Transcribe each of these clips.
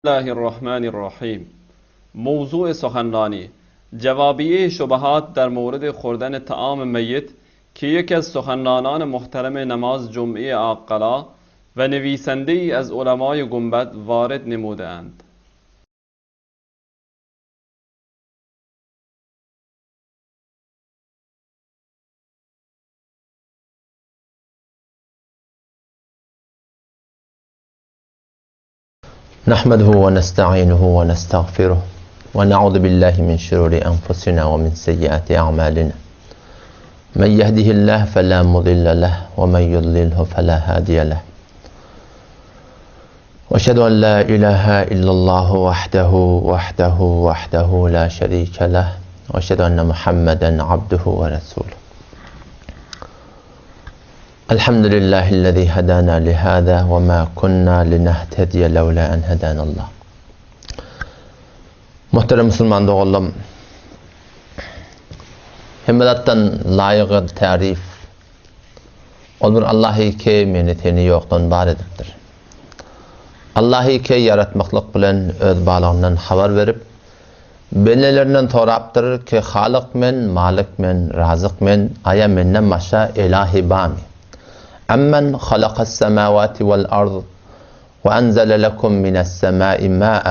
الله الرحمن الرحیم. موضوع سخنرانی جوابیه شبهات در مورد خوردن طعام میت که یکی از سخنرانان محترم نماز جمعه عقلا و نویسنده ای از علمای گنبد وارد نموده اند. نحمده ونستعينه ونستغفره ونعوذ بالله من شرور أنفسنا ومن سيئات أعمالنا. من يهده الله فلا مضل له ومن يضلله فلا هادي له. وأشهد أن لا إله إلا الله وحده لا شريك له وأشهد أن محمدا عبده ورسوله. الحمد لله الذي هدانا لهذا وما كنا لنهتدي لولا أن هدانا الله. Muhterem Müslüman oğlum, himmelattan layık tarif olur Allah'ı ki meneteni yoktan var ediptir. Allah'ı ki yaratmaklık bilen öz bağlığından haber verip belirlerinden toraptır ki Halık men, Malik men, Razık men, aya menden maşa ilahi bami. أمن خلق السماوات والأرض وأنزل لكم من السماء ماء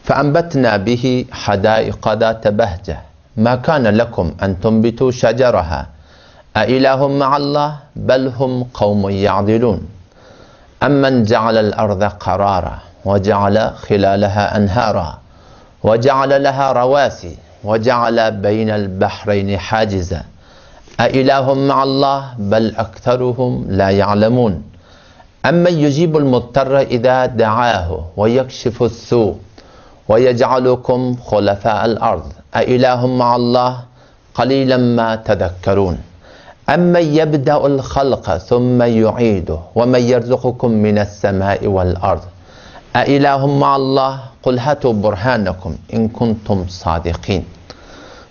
فأنبتنا به حدائق ذات بهجة ما كان لكم أن تنبتوا شجرها أإله مع الله بل هم قوم يعدلون أمن جعل الأرض قرارا وجعل خلالها أنهارا وجعل لها رواسي وجعل بين البحرين حاجزا أإله مع الله بل أكثرهم لا يعلمون أمن يجيب المضطر إذا دعاه ويكشف السوء ويجعلكم خلفاء الأرض أإله مع الله قليلا ما تذكرون أمن يبدأ الخلق ثم يعيده ومن يرزقكم من السماء والأرض أإله مع الله قل هاتوا برهانكم إن كنتم صادقين.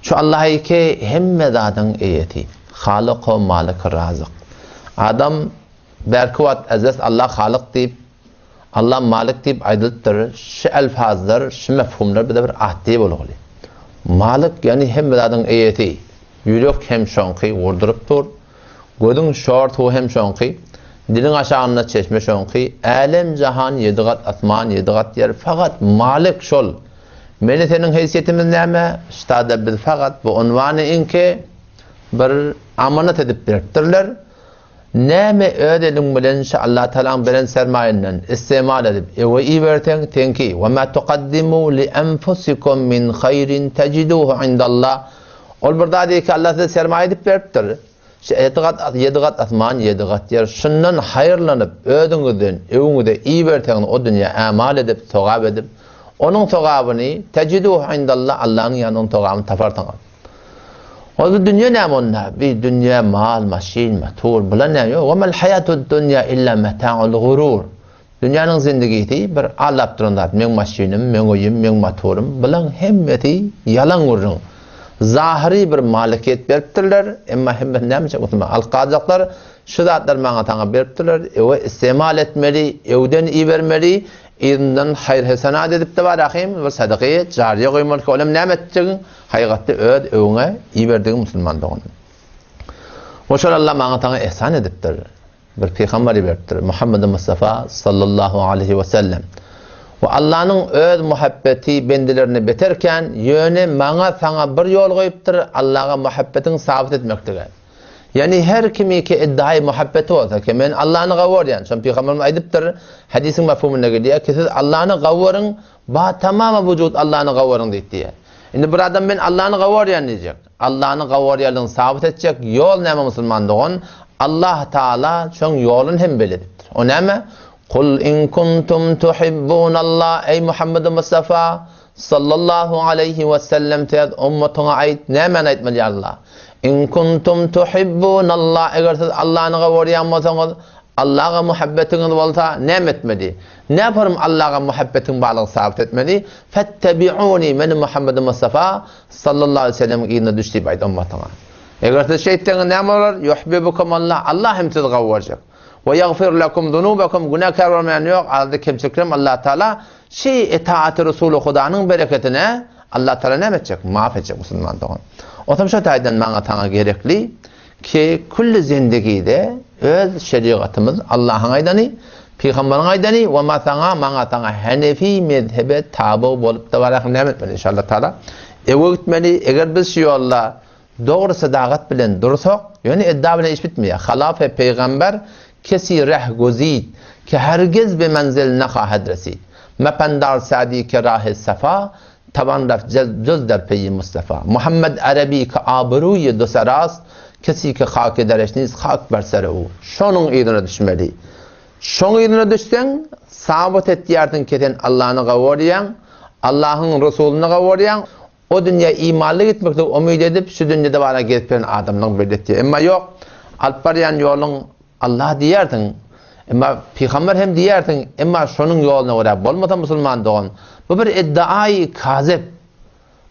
Şu Allah'ı ki hemmedadın eyeti, Halık ve Malik Razık. Adam berkuvat azes Allah Halık deyip, Allah Malik deyip aydılıktır. Şu elfazlar, şu mefhumlar bir de bir ahdi buluğulu. Malik yani hemmedadın eyeti, yürek hem şonki vurdurup dur, gözün şortu hem şonki, dilin aşağına çeşme şonki, alem cahan yedigat asman yedigat yer, fakat Malik şol. Meni senin heysiyetimiz neyme? İşte biz fakat bu unvanı inki bir amanet edip biriktirler. Neyme ödelim bilen Allah Teala'nın veren sermayenin istimal edip ve iyi verten tenki ve ma tuqaddimu li enfusikum min hayrin teciduhu indallah. Ol burada diyor ki Allah size sermaye edip biriktirir. Yedigat asman yedigat yer şundan hayırlanıp ödünüzden evinize iyi verten o dünya amal edip sevap edip onun sevabını teciduhu indallah Allah'ın yanının sevabını tapartan. O dünya ne onunla? Bir dünya mal, maşin, motor, bulan ne yok? Ve mel hayatud dünya illa meta'ul gurur. Dünyanın zindagisi bir alaptırınlar. Men maşinim, men oyum, men motorum. Bulan hemmeti yalan vurun. Zahiri bir malikiyet beriptirler. Ama hemmet ne yapacak? Al-Kazaklar şu zatlar bana tana beriptirler. Ve istimal etmeli, evden iyi vermeli. İzinden hayır hesenat edip de var akıyım ve sadakayı cariye koymalı ki oğlum ne edeceksin? Hakikatte öd övüne iyi verdiğin Müslüman da onun. O şöyle Allah bana tana ihsan ediptir. Bir peygamberi veriptir. Muhammed Mustafa sallallahu aleyhi ve sellem. Ve Allah'ın öz muhabbeti bendilerini beterken yönü bana sana bir yol koyuptur. Allah'a muhabbetin sabit etmektir. Yani her kimi ki iddiayı muhabbeti olsa ki men Allah'ını gavur yani. Şu Peygamberimiz aydıptır hadisin mefhumuna gidiyor ki siz Allah'ını gavurun tamamı vücut Allah'ını gavurun diye. Şimdi bir adam ben Allah'ını gavur yani diyecek. Allah'ını gavur yerliğini sabit edecek yol neyme Müslümanlığın? Allah Teala şu yolun hem belirtir. O neyme? Kul in kuntum tuhibbunallah ey Muhammed Mustafa sallallahu aleyhi ve sellem teyad ummetuna ait neyme ayetmeli Allah? İn kuntum tuhibbunallah eğer siz Allah'ını gavuriyanmasanız Allah'a muhabbetiniz olsa ne etmedi? Ne yaparım Allah'a muhabbetin bağlılığı sabit etmedi? Fettebi'uni meni Muhammed Mustafa sallallahu aleyhi ve sellem'in iyine düştüğü bayda ummetine. Eğer siz şeytanı ne yapar? Yuhibbukum Allah. Allah hem sizi gavuracak. Ve yagfir lekum zunubekum günahkar olmayan yok. Arada kemçiklerim Allah Teala itaat-ı Resulü Hudanın bereketine Allah Teala ne edecek? Maaf edecek Müslüman doğan. O zaman şu taydan bana tana gerekli ki kulli zindagide öz şeriatımız Allah'ın aydani, Peygamber'in aydani ve mana tana Hanefi mezhebe tabi bolup da varak nimet ben inşallah Teala. Gitmeli eğer biz yolla doğru sadakat bilen dursak yani iddia bilen iş bitmiyor. Halafe peygamber kesi reh gozid ki herkes bir menzil nekah adresi. Mependar sadi ki rah safa taban raf cüz der peyi Mustafa. Muhammed Arabi ki abruy dosaras kesi ki hak edereşniz hak bersere o. Şonun idine düşmeli. Şonun idine düşsen sabit etdiyardın keten Allah'ını gavoriyan, Allah'ın Resulü'nü gavoriyan, o dünya imanlı gitmekte umid edip şu dünyada bana gelip veren adamdan belirtiyor. Ama yok, alparyan yolun Allah diyerdin, ama Peygamber hem diyerdin, ama şunun yoluna uğrayıp olmadan Müslüman doğun. Bu bir iddiayı kazip,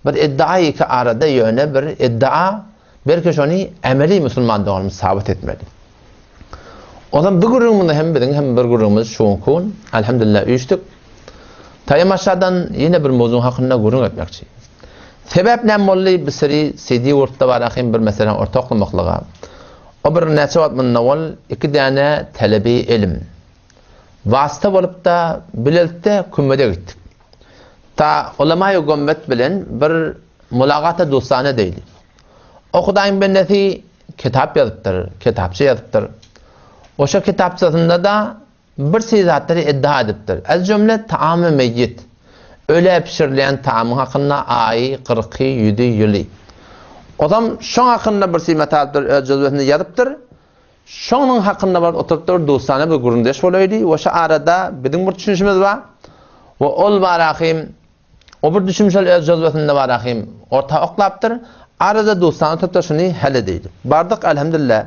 bir iddiayı ki arada yöne bir iddia, belki şunu emeli Müslüman doğun sabit etmeli. O zaman bir grubumuzda hem bir grubumuz şu an, elhamdülillah uyuştuk. Tayyip aşağıdan yine bir mevzu hakkında gurur etmekçi. Sebep ne molli bir seri CD ortada var bir mesela ortaklamaklığa. O bir neçavat min naval iki tane talebi ilim. Vasıta olup da bileltte kümmede gittik. Ta ulema-i gümmet bilen bir mülagata dostane değil. Okudayım ben neti kitap yazıptır, kitapçı yazıptır. O şu kitapçasında da bir sizatları iddia ediptir. Az cümle taam-ı meyyit. Öyle pişirilen taamın hakkında ayı, 40'ı, 7 yılı. O zaman şun hakkında bir simetalidir, cüzbetini yazıptır. Şunun hakkında var oturttur, dostane bir gurundeş olaydı. Ve şu arada bizim bir düşünüşümüz var. Ve ol varakim, o bir düşünüşler cüzbetinde varakim orta oklaptır. Arada dostane oturttur şunu hele değil. Bardık elhamdülillah.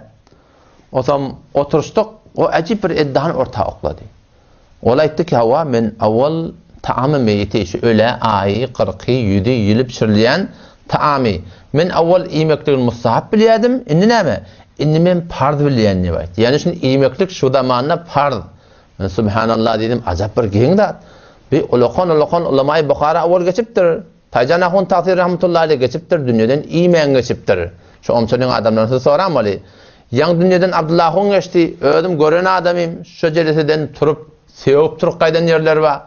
O zaman oturuştuk, o acip bir iddianı orta okladı. Olaydı ki hava men avval taamı meyyiti öyle ayı 40'ı 7 yılı pişirilen taamı. Men avval yemekliğin mustahab biliyordum. İndi neme? İndi men farz biliyen var. Yani şimdi yemeklik şu zamanla farz. Ben subhanallah dedim. Acayip bir giyindat. Bir ulakon ulamay Bukhara avval geçiptir. Taycan Ahun Tahtir rahmetullahi aleyh geçiptir. Dünyadan yemeğin geçiptir. Şu omçanın adamlarını soran yan dünyadan Abdullah Hun geçti. Ödüm gören adamım. Şu celeseden turup sevip turup kaydan yerler var.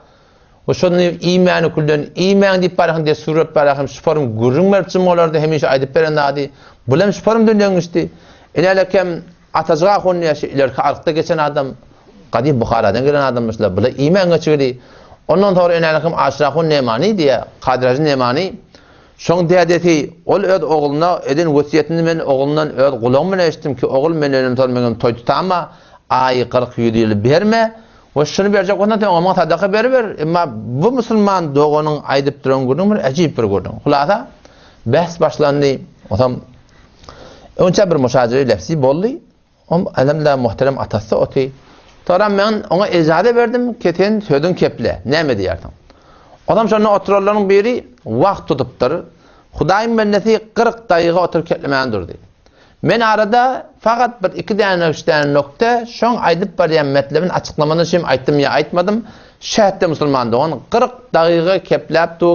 O şunu imanı kullan iman deyip barahın diye surat barahım şufarım gurun mertsim olardı hemiş aydıp beren adi bulam şufarım dünyanın işte inelekem atacığa konu yaşı ileriki arıkta geçen adam Kadir Bukhara'dan gelen adammışlar bula iman geçirdi ondan sonra inelekem aşraqun nemani diye kadrajın nemani şun deyadeti ol öd oğluna edin vasiyetini men oğlundan öd kulağımı eşittim ki oğul men önüm tormenin toy tutama ayı 47 yılı verme ve şunu verecek ondan sonra ama sadaka ver. Ama bu Müslüman doğunun aydıp duran günün bir acayip bir günün. Hulasa bahs başlandı. O zaman önce bir müşahede lafzi boldu. Elhamdülillah muhterem atası oti. Sonra ben ona icazə verdim ki sen sözün keple. Ne diyerdin? Adam şunu otururların biri vakt tutuptur. Hudayım bennesi 40 dakika oturup ketlemeyen durdu. Men arada fakat bir iki tane nokta şon aydıp barayan metlebin açıklamanı şimdi ayttım ya aytmadım. Şehette Müslüman doğan 40 dakika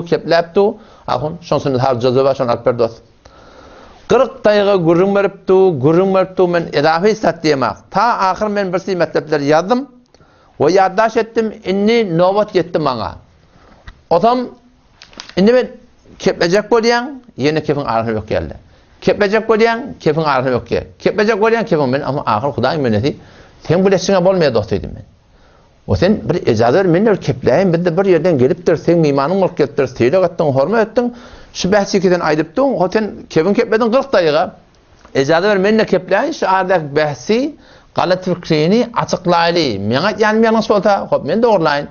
keplaptu. Ahun şon sünnet har cazıba şon alper dost. 40 dakika gurrun veriptu men edafi satdiyemak. Ta ahir men birsi metlepler yazdım. Ve yaddaş ettim inni novat yettim bana. O zaman inni ben keplecek bolyan yeni kepin arasına yok geldi. Keplecek bolyan kepin arasına yok ki. Keplecek bolyan kepin ben ama ahir Hudayım bennesi sen bu leşine bolmaya dost dedim ben. O sen bir icazə ver menler kepleyim bir de bir yerden geliptir sen mimanın olup geliptir seyre ettin horma ettin şu bahsikiden aydıptın o sen kepin kepledin 40 dakika icazə ver menle kepleyim şu ardak bahsi galat fikrini açıklaylı men yani yanlış olsa hop men doğrulayın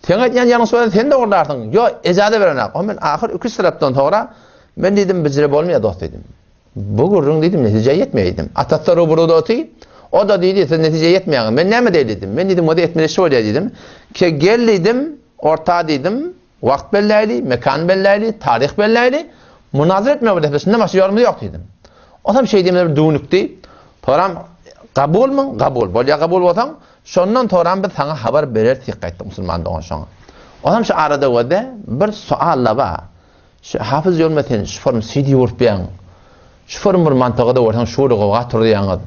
sen yani yanlış olsa sen doğrularsın yo icazə ver o men ahir 2 taraftan sonra ben dedim bizre bolmaya dost dedim bu gurrun dedim netice yetmeydim atatları burada oti o da dedi sen netice yetmeyen ben ne mi dedim ben dedim o da etmeli şöyle dedim ki geldim orta dedim vakt belliydi mekan belliydi tarih belliydi münazara etme bu defasında başka yorumda yok dedim o da bir şey diyeyim düğünüktü sonra kabul mu? Kabul. Bolya kabul olsan, şondan toran bir sana haber berer tiqqaytdı musulman doğan şoňa. Adam şu arada wada bir sualla ba. Şu hafız yolmaten şu form CD urpyan. Şu form bir mantagada olsan şuuru gowa turýaňyz.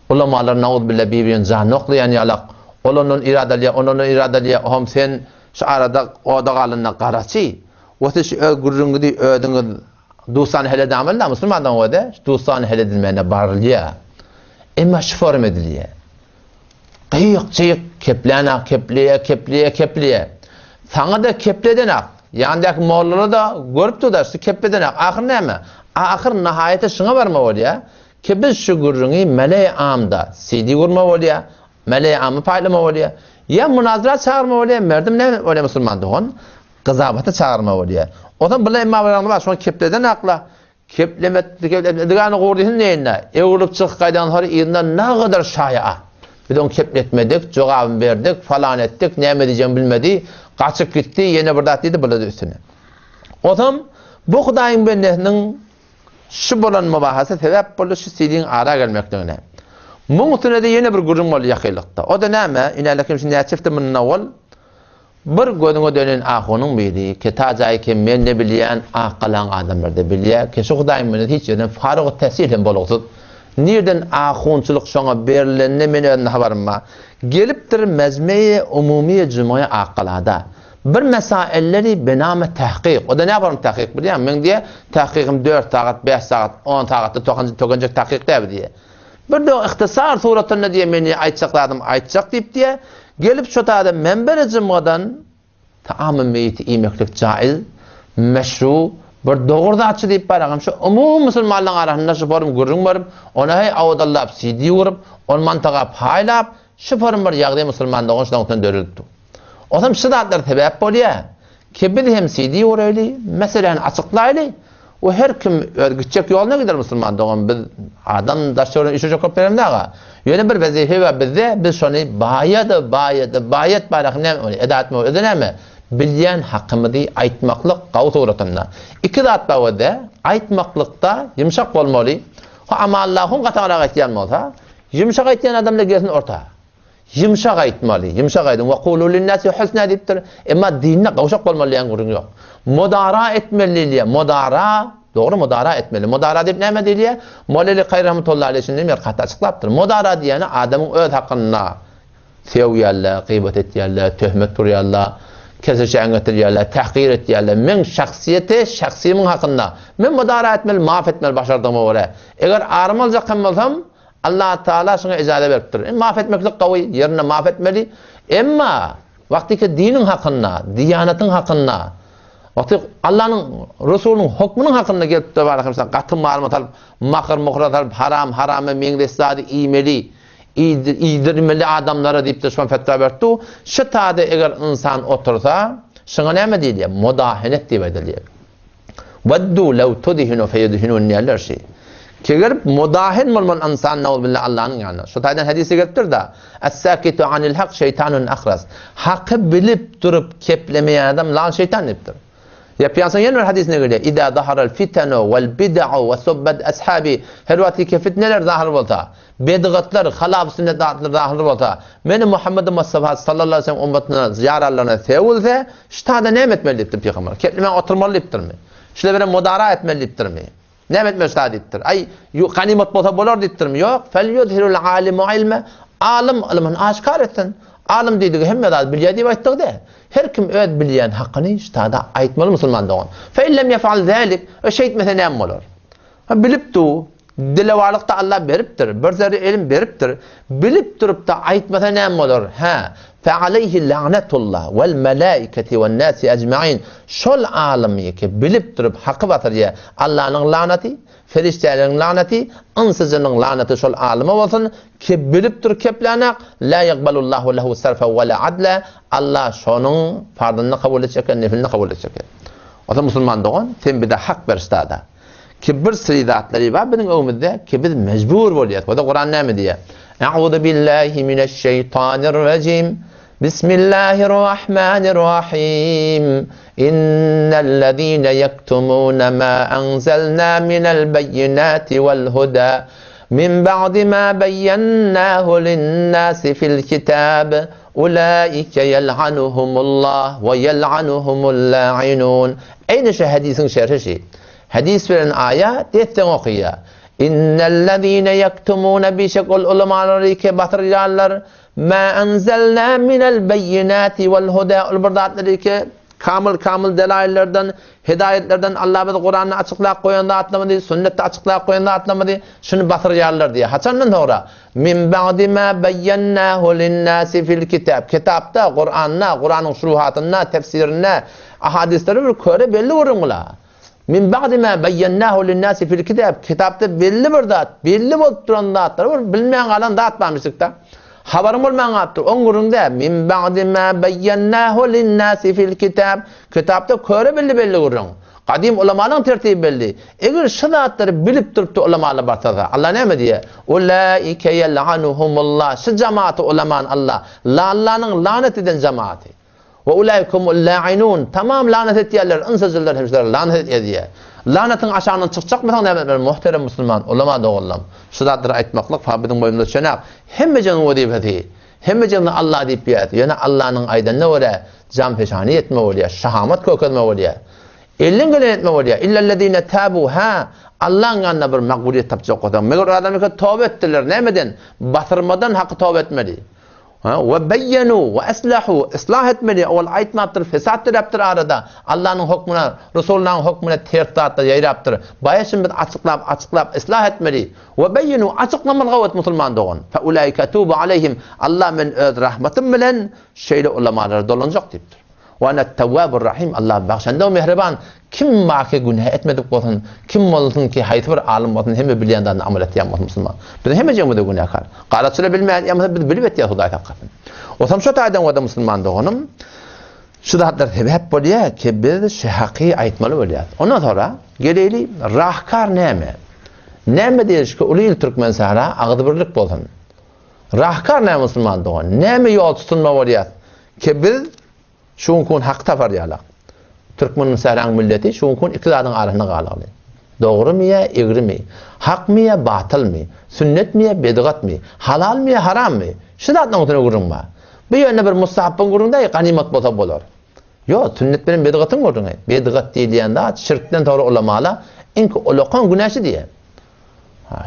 Ulamalar naud billa bibiyen zanoqlayan yalaq. Onun iradaliye oham sen şu arada oda galynna garaçy. Wata şu gurrungydy ödüňiz dostan hele damalla musulmandan wada dostan hele dilmene barlýa. Emma şu form edilýär. Qıyık kepliye. Sana da kepleden ak. Yandaki mollları da görüptü da şu kepleden ak. Ahir näme? Ahir nihayete şuna varma bolýa. Ki biz şu gurrungy mele amda CD gurma bolýa. Mele amı paýlama bolýa. Ya münazara çağırma bolýa, merdim näme bolýa musulman dogan? Qızabata çağırma bolýa. Odan bilä emma barany bar, şonu kepleden akla. Keplemedigany gordyň näýine? Ewrup çyk gaýdan hary ýerinde ne kadar şaýa. Biz onu kepletmedik, cevabını verdik, falan ettik, ne edeceğimi bilmedi, kaçıp gitti, yine bir dat dedi, buladı üstüne. Otam, bu Hudaýyň bendesinin şu bolan mubahasy sebep bolu şu sidin ara gelmekdigine. Muň üstüne de yine bir gurrun bol ýakylykda. O da näme? Inalakim şu näçifde min nawal bir gözüňe dönen ahonyň biri, ki tajaý ki men ne bilýän aqlan adamlarda bilýär, ki şu Hudaýyň bendesi hiç ýerden faryg täsirlen bolugsyz. Nereden ahunçuluk şoňa berilenine men özüne habarymma. Gelipdir mezmeye umumiye cumaya aqalada. Bir mesailleri bename tahqiq. O da ne yaparım tahqiq bilýän? Men diye tahqiqim 4 saat, 5 saat, 10 saatda tokancak tahqiq däb diye. Bir de ihtisar suratynda diye meni aýtjak diýip diye gelip şu taada menbere cumgadan taamı meýiti iýmeklik jaiz, meşru bir doğurdaçı deyip baragam şu umum musulmanlaryň arasynda şu form gurrun barym, ona hay awdallap CD urup, on mantaga paýlap, şu form bir ýagdaý musulmanlaryň şoňdan dörildi. Otam şu zatlar sebäp bolýar. Ki biz hem CD urayly, meseleni açyklaýly. O her kim örgütçek ýoluna gider musulmanlaryň biz adam daşary işe jokap beremdaga. Ýöne bir wezife we bizde biz şonu bayat baragam edatmy ödenäme? Bilýän hakkymydy aýtmaklyk gawy suratynda. İki zat bar wada, aýtmaklykda ýumşak bolmaly. Ama Allahyň gatara aýtýan bolsa, ýumşak aýtýan adamla gelsin orta. Ýumşak aýtmaly, ýumşak aýdym. Wa qulu lin-nasi husna diýipdir. Emma dinne gawşak bolmaly ýan gurun ýok. Mudara etmeli, doğru mudara etmeli. Mudara diýip näme diýilýär? Mollali Qayr rahmetullahi aleyhi bir gat açyklapdyr. Mudara diýeni adamyň öz hakkynda sevýärler, gıybet etýärler, töhmet turýarlar. Keseşen getirýärler, tahqir etýärler. Men şahsiýetimin hakynda men mudara etmeli, maaf etmeli başardygyma göre. Eger armal jakyn bolsam, Allah Taala şoňa ijazat beripdir. Maaf etmeklik gawy, ýerine maaf etmeli. Emma wagtyki diniň hakynda, diýanatyň hakynda, wagty Allahyň Rasulüniň hukmunyň hakynda gelip de barakasan, gaty malumat alyp, makr muhrat alyp, haramy meňde sady iýmeli. İydirmeli adamlara deyip de şuna fetva berdi. Şu taada eğer insan otursa, şuna näme diýilýär? Mudahenet diýip edilýär. Waddu law tudhinu fayudhinun diýerler şey. Keger mudahen bolman insan naud billah Allah'ın ýanyna. Şu taýdan hadise gelipdir da, as-sakitu anil haq şeytanun akhras. Haqqy bilip durup keplemeýän adam lan şeytan diýipdir. Ya piyansan ýene bir hadis ne gelýär? İza zaharal fitanu wal bid'u ve subbat ashabi. Her wagtki fitneler zahir bolsa, bid'atlar, halaf sünnetler zahir bolsa, meni Muhammed Mustafa sallallahu aleyhi ve sellem ummatyna ziyaralaryna sevulsa, ştada näme etmeli diýipdir peýgamber. Kepleme oturmaly diýipdirmi? Şule beren mudara etmeli diýipdirmi? Näme etmeli ştada diýipdir? Ay, ganimet bolsa bolar diýipdirmi? Ýok, fel yudhirul alimu ilme. Alim ilmini aşkar etsin. Alim diýdigi hemme zat bilýär diýip aýtdyk-da. Her kim öz bilýän hakyny ştada aýtmaly musulman dogan. Fe illem yef'al zalik, o şeýt mesele näme bolar? Bilipdi, dilewarlykda Allah beripdir, bir zerre ilim beripdir. Bilip durup da aýtmasa näme bolar? Ha, fe aleyhi lanetullah vel melaiketi wen nasi ecmaîn. Şol alimy ki bilip durup haqqy batyrýar. Allahyň laneti, ferişteleriň laneti, insiziň laneti şol alime bolsun ki bilip dur keplenek la yaqbalullahu lehu sarfa ve la adla. Allah şonuň fardyny kabul etjek, nefilini kabul etjek. O da musulman dogan sen bir de hak berstada. Ki bir siridatlary bar bizim öwümizde ki biz mecbur bolýar. O da Kur'an näme diýär? Eûzu billahi mineşşeytanirracim. Bismillahirrahmanirrahim. İnnellezîne yektumûne mâ enzelnâ minel beyinâti vel hudâ min ba'di ma beyyennâhu linnâsi fil kitâb ulaike yel'anuhumullah ve yel'anuhumul la'inun. Aynı şey hadisin şerhi. Hadis veren ayet detten okuya. İnnellezîne yektumûne bişekul ulemaları ke batırıyanlar ma enzelnâ minel beyinâti vel hudâ ulbırdatları ke kamil delaillerden, hidayetlerden Allah bizi Kur'an'ı açıklayıp koyanda atlamadı, sünnette açıklayıp koyanda atlamadı, şunu batırıyanlar diye. Haçanın sonra min ba'di ma beyyennâhu linnâsi fil kitab. Kitapta Kur'an'ın şuruhatına, tefsirine, ahadisleri bir köre belli vurumla. Min ba'di ma beyyennâhu linnâsi fil kitab. Kitapta belli bir dat, belli bolup duran datlar var. Bilmeyen kalan dağıtmamıştık da. Haberim olmayan aptır. Onurunda min ba'di ma beyyennâhu linnâsi fil kitab. Kitapta köre belli vurun. Kadim ulamaların tertibi belli. Eğer şu zatları bilip durup da ulamalar barsa Allah ne mi diye? Ulaike yel'anuhumullah. Şu cemaati ulaman Allah. Allah'ın lanet eden cemaati. Ve ulaikumul la'inun. Tamam lanet ettiyerler, ınsızırlar hemşireler lanet ediyor. Lanetin aşağının çıkacak mı? Muhterem Müslüman, ulama da oğlum. Şu zatları aytmaklık, fabidin boyunda çönek. Hemmecanın vadifeti. Hemmecanın Allah deyip biyat. Yani Allah'ın aydan ne oluyor? Can peşani etme oluyor. Şahamat köketme oluyor. Elin gelen etme oluyor. İllellezine tabu ha. Allah'ın yanına bir mağburiyet tapacak olan. Meğer adamı ki tövbe ettiler. Nemeden? Batırmadan hakkı tövbe etmedi. Ve beyyenu ve eslahu. Islah etmedi. Oğul aytmaktır, fesattır yaptır arada. Allah'ın hukmuna, Resulullah'ın hukmuna tertattır, yayraptır. Bayasın bir açıklap, ıslah etmedi. Ve beyyenu açıklamalı gavet Müslüman doğun. Fe ulaike tubu aleyhim. Allah men öz rahmetim bilen şeyle ulamaları dolunacak deyiptir. Ve anet tevvabur rahim. Allah bağışanda o mehriban. Kim maki günah etmedik olsun, kim olsun ki hayt bir alim olsun, hem bileyendan amel ettiyen Müslüman. Biz hem cemde günahkar. Qalatçılar bilmeyen ama biz bilip ettiyen Huday hakkın. O sam şu taydan o da Müslüman doğunum. Şu da hep boluyor ki biz şahaki aytmalı oluyor. Ondan sonra geleli rahkar neme. Neme deyiş ki ulil Türkmen sahra ağıdbirlik bolsun. Rahkar ne Müslüman doğun. Neme yol tutunma oluyor ki biz şunkun hak tafaryalar. Türkmenin sahran milleti şunkun iktidarın arasında qalıqlı. Doğru mu ya, egri mi? Hak mı ya, batıl mı? Sünnet mi ya, bidgat mi? Halal mı ya, haram mı? Şudatla otuna gurunma. Bir yönde bir mustahabbın gurunda ganimet bolsa bolar. Yo, sünnet benim bidgatın gurunga. Bidgat deyilende şirkten doğru ulamalar inki uluqan günaşı diye.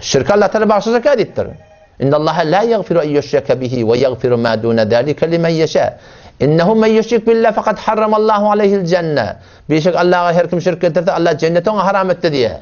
Şirk Allah Teala bağışlayacak adettir. İnnallaha la yaghfiru en yushraka bihi ve yaghfiru ma duna zalika limen yasha. İnnehu men yushrik billah fakat harramallahu aleyhi'l cenne. Beşik Allah'a her kim şirk ederse Allah cenneti ona haram etti diye.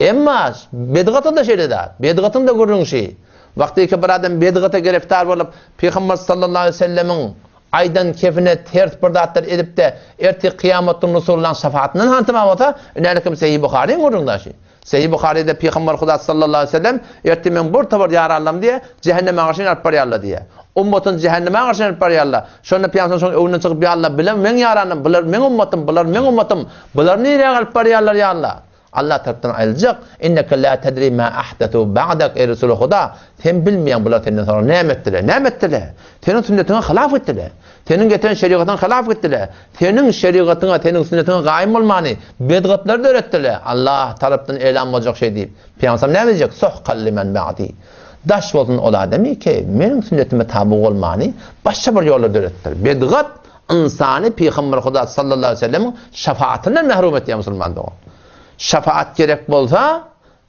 Emma bidgatın da şeyde da. Bidgatın da gurrun şey. Vakti ki bir adam bidgata giriftar olup Peygamber sallallahu aleyhi ve sellemin aydan kefine ters birdatlar edip de erti kıyametin Resulullah'ın şefaatinden hantıma olsa ünelikim Sahih Bukhari'nin gurrunda şey. Sahih Bukhari'de Peygamber Huda sallallahu aleyhi ve sellem erti men bir tabar yararlam diye cehenneme karşı alıp barıyarlar diye. Ummatın cehenneme karşı alıp barıyarlar. Şonda Peygamber son önüne çıkıp bir Allah bilen men yaranım, bular men ummatim, bular nereye alıp barıyarlar ya Allah. Allah tarafından ayrılacak. İnneke la tedri ma ahdathu ba'dak ey Resulü Huda. Sen bilmeyen bular senden sonra ne ettiler? Senin sünnetine hilaf ettiler. Senin getiren şeriatına hilaf ettiler. Senin şeriatına, senin sünnetine kaim olmanı bidgatları da öğrettiler. Allah tarafından elan olacak şey deyip. Peygamber ne diyecek? Suhqal limen ba'di. Daş olsun o adamı ki benim sünnetime tabi olmanı başka bir yolda öğrettiler. Bidgat insanı Peygamber Huda sallallahu aleyhi ve sellem'in şefaatinden mahrum etti ya Müslüman doğum. Şefaat gerek bolsa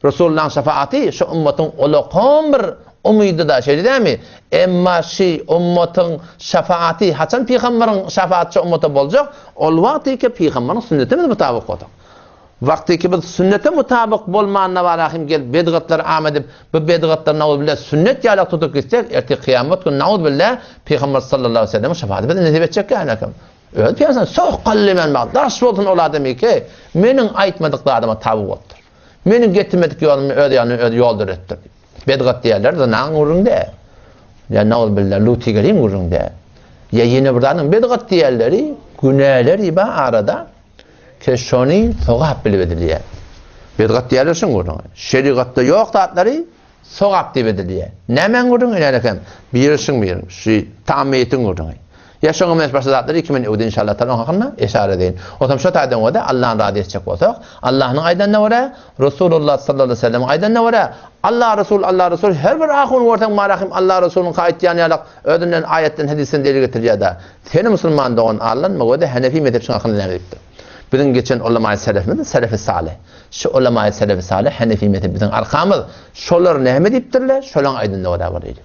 Resulullah'ın şefaati şu ümmetin uluqan bir umidi da şey değil mi? Emma şu ümmetin şefaati haçan Peygamber'in şefaati şu ümmete bolacak ol vakti ki Peygamber'in sünnetine mutabık olacak. Vakti ki biz sünnete mutabık bolmanına varahim gel bidgatlar amedip bu bidgatlar naud billah sünnet yalak tutup gitsek erti kıyamet gün naud billah Peygamber sallallahu aleyhi ve sellem şefaati bize nezip edecek yani. Öyle piyasan soğuqqal limen ba'd. Daş olsun ol adamı ki menin aytmadıklarıma tabi oldur. Menin getirmedik yolumu öyle yoldur ettir. Bedgat diyorlar da nağın urunda. Ya naud billah luti gelin urunda. Ya yine buradan bedgat diyorları günahları ba arada ki şoni soğap bilibediliye. Bedgat diyorlar şun urunda. Şeriatta yok tatları soğap dibediliye. Nemen urunda ilerken birsin şu tamiyetin urunda. Yaşanan mes başka zatları 2000 öde inşallah taala hakkında işaret edin. O tam şu tadan vada Allah'ın razı edecek olsak, Allah'ın aydan ne var? Resulullah sallallahu aleyhi ve sellem aydan ne var? Allah Resul her bir ahun ortak marahim Allah Resul'ün kayıtlayan yalak ödünden ayetten hadisten deli getiriyor da. Seni Müslüman doğan Allah'ın o da Hanefi mezhebine hakkında ne yaptı? Bizim geçen ulema-i selef mi? Selef-i salih. Şu ulema-i selef-i salih Hanefi mezhebi bizim arkamız. Şolar ne diptirler? Şolan aydın ne var idi.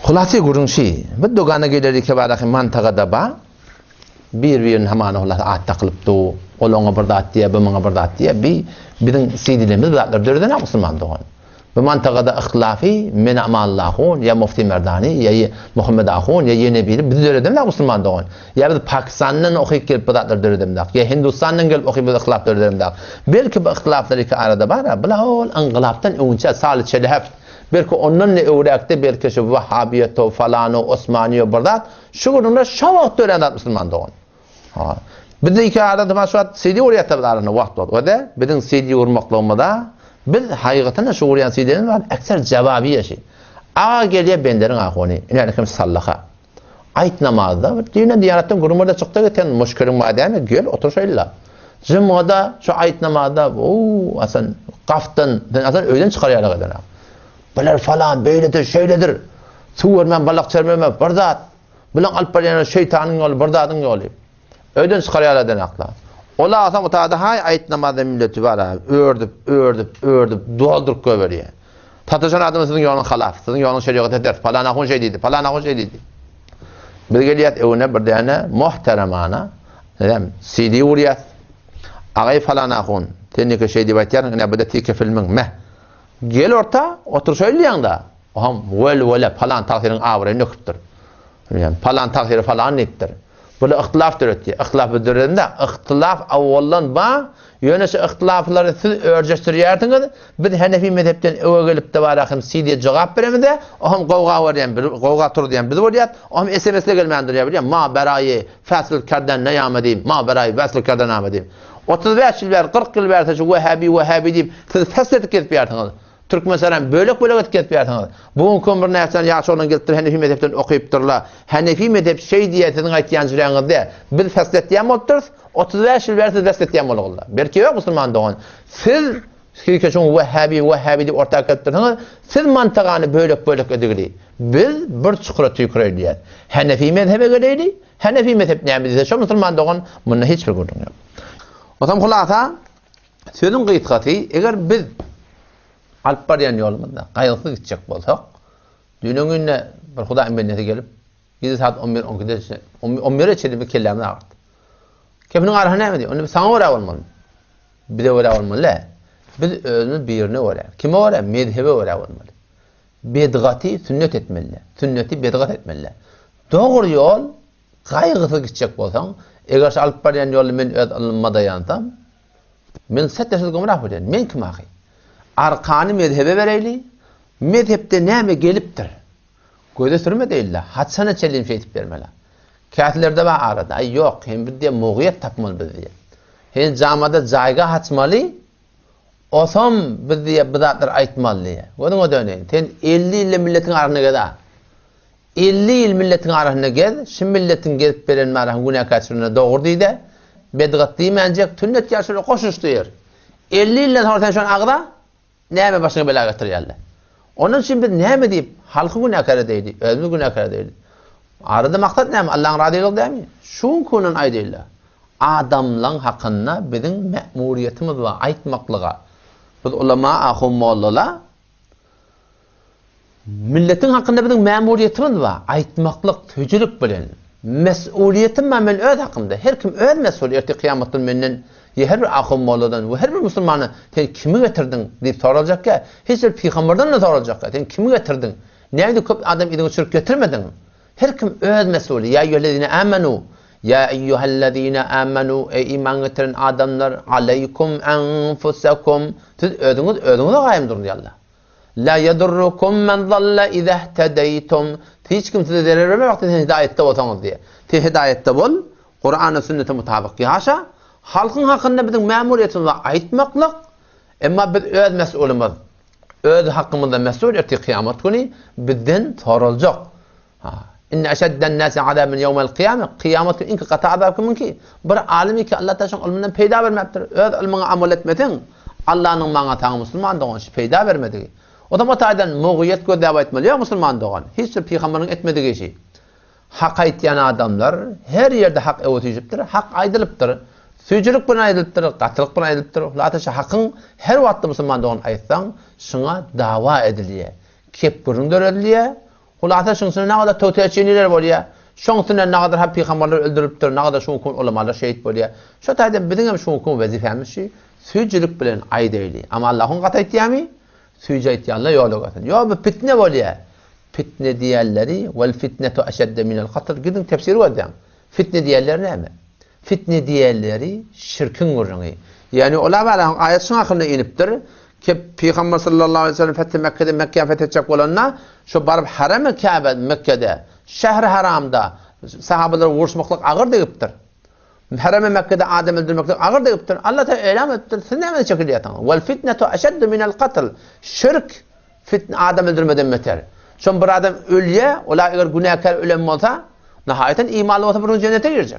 Hulasi gurun şey. Bu dogana geleri ki var ki mantıqada ba bir haman Allah at taqılıpdı. Olanga birdat diye, bana birdat diye bizim sidilimiz zatlar dörden Müslüman doğan. Bu mantıqada ihtilafi men amallahun ya Mufti Merdani ya Muhammed Ahun ya Nebi biz dörden Müslüman doğan. Ya biz Pakistan'dan okuyup gelip zatlar dörden ya Hindistan'dan gelip okuyup ihtilaf dörden. Belki bu ihtilafları ki arada var. Bilahol inqilabdan önce Salih Çelebi belki ondan ne öğretti belki şu Vahhabiyet falan Osmaniye birdat şu günler şavaq dönemde Müslüman doğan. Ha. Bizde iki arada başlat CD öğretmenlerine vaqt oldu. O da bizim CD urmaqlamada biz haqiqatan şu öğreten CD'nin var ekser cevabi şey. Ağa geliye benderin ahoni. Yani kim sallaha. Ayet namazda dinin diyanatın kurumunda çıktı geten müşkülün mademi gel otur şöyle. Cumada şu ayet namazda asan qaftan asan öyden çıkarıyorlar kadar. Bular falan böyledir, şöyledir. Su vermem, balık çevirmem, birdat. Bilen alp şeytanın yolu, birdatın yolu. Öden çıkarıyorlar denakla. Ola asam utada hay ayet namazda milleti var abi. Ördüp, doldurup göberiyor. Tataşan adamı sizin yolun halaf, sizin yolun şeriat eder. Falan akun şey deydi, falan akun şey deydi. Bir geliyat evine bir tane muhteremana, CD uriyat. Ağay falan akun. Tenike şey deybatiyar, ne bada tike filmin meh. Gel orta, otur söyleyen da. Oham, vel falan takdirin avre nöktür. Yani falan takdiri falan nektir. Böyle ihtilaftır ötüyor. İhtilaf ödürlerinde, ihtilaf avvallan ba, yönesi ihtilafları siz örceştiriyordunuz. Bir Hanefi mezhepten eve gelip de var akım CD'ye cevap veremedi. Oham qovga var diyen, qovga tur diyen biz var. Oham SMS'le gelmeyendir ya biliyor. Ma berayı fasıl kardan ne yamadayım, ma berayı fasıl kardan yamadayım. 35 yıl ver, 40 yıl verse şu Vehhabi deyip siz feslet ketip yerdiniz. Türk mesela bölük ketip yerdiniz. Bugün kömür nefsen yaxşı olan gelip Hanefi mezhepten okuyup durla. Hanefi mezhep şey diye sizin aytyan jüreğinizde biz feslet diyem oluruz. 35 yıl verse feslet diyem olur. Belki yok Müslüman doğan. Siz şunu Vehhabi deyip ortaya kettirdiniz. Siz mantıqanı bölük ödegili. Biz bir çukura tüykürey diye. Hanefi mezhebe geleydi. Hanefi mezhep ne bize şu Müslüman doğan bunun hiçbir gurun yok. O zaman hulasa sözün qıytqatı eğer biz alp bariyan yolunda qayğısı gidecek bolsak dünün gününe bir Huda embenneti gelip 7 saat 11'e çelip bir kellemini ağırdı. Kepinin arha ne diyor? Onu sana öyle olmalı. Bir de öyle olmalı. Biz özümüz birine öyle. Kime öyle? Medhebe öyle olmalı. Bedgati sünnet etmeli. Sünneti bedgat etmeli. Doğru yol qayğısı gidecek bolsan eğer alp bariyan yolu men öz alınmada yansam men setesiz gumrah bolan men kim axi arkanı mezhebe vereyli mezhepte näme gelipdir göze sürme deyilla hatsana çelim şey etip bermeli kâtilerde var arada ay yok hem bir de muğiyet tapmalı biz diye hem camada jayga hatsmalı osam biz diye bidatlar aytmalı onun o döneyin sen 50 ile milletin arasına kadar 50 yıl milletin arasına gel, şu milletin gelip veren marahın günah kaçırına doğru deydi. Bedgat deymencek, tünnet yaşırı koşuştu yer. 50 yıldan sonra sen şu an ağda, neyme başına bela getiriyorlar. Onun için biz neyme deyip, halkı günah kare deydi, özümüz günah kare deydi. Arada maksat neyme, Allah'ın razı yok değil mi? Şun konun ay değil. Adamların hakkında bizim me'muriyetimiz var, aytmaklığa. Biz ulema ahummallılar, milletin hakkında bizim memuriyetimiz var. Aytmaklık, tücülük bilen. Mesuliyetim men öz hakkında. Her kim öz mesuliyeti kıyametin menden her bir ahummalıdan ve her bir Müslümanı sen kimi getirdin deyip sorulacak ya. Hiç bir peygamberden de sorulacak ya. Sen kimi getirdin? Neydi köp adam idin uçurup getirmedin? Her kim öz mesulü. Ya eyyühellezine amenu. Ya eyyühellezine amenu. Ey iman getiren adamlar. Aleykum enfusakum. Siz özünüze gayem durun diye Allah. La yadurrukum men zalla iza ihtedeytum. Hiç kim size zarar vermez vakti hidayette olsanız diye. Hidayette bol, Kur'an-ı sünnete mutabık yaşa. Halkın hakkında bizim memuriyetimiz var aytmaklık. Ama biz öz mesulümüz, öz hakkımızda mesul erti kıyamet günü bizden sorulacak. İnne eşedden nâsi azâben yevmel kıyamet. Kıyamet inki kata azab kiminki. Bir alimi ki Allah taşın ilminden peyda vermeptir. Öz ilmini amel etmedin. Allah'ın mana tağı Müslüman doğan peyda vermedi. O da mataydan muğiyet gödeva etmeli ya Müslüman doğan. Hiç peygamberin etmediği şey. Hak aytyan adamlar her yerde hak öğütücüptür. Hak aydılıptır. Süycülük bilen aydılıptır. Katılık bilen aydılıptır. Lataşa hakkın her vaxtda Müslüman doğan aytsan şuna dava ediliye. Kep göründür ediliye. Ulata şunsun ne kadar tövtiyatçiler bolya. Şunsun ne kadar hep peygamberler öldürüptür. Ne kadar şunkun ulamalar şehit bolya. Şu tayda bizim hem şunkun vazifemiz şey. Süycülük bilen aydıyli. Ama Allah'ın kata ihtiyami süyce ihtiyanla yolu katın. Yo bu fitne bolya. Fitne diğerleri vel fitnetu eşedde minel katl. Gidin tefsiri var diyen. Fitne diğerleri ne mi? Fitne diğerleri şirkin gurrunu. Yani ola bala ayetin akılına iniptir. Ki Peygamber sallallahu aleyhi ve sellem fethi Mekke'de Mekke'ye fethedecek olanlar şu barıp haram-ı Kabe Mekke'de şehri haramda sahabeler vuruşmaklık ağır deyiptir. Haram-ı Mekke'de Adem öldürmeklik ağır deyiptir. Allah da eylem ettir. Sen ne mi çekiliyorsun? Vel fitnetu eşedde minel katl. Şirk fitne Adem öldürmeden beter. Şun bir adam ölüye, ola eğer günahkar ölen olsa, nihayeten imanlı olsa bir cennete girecek.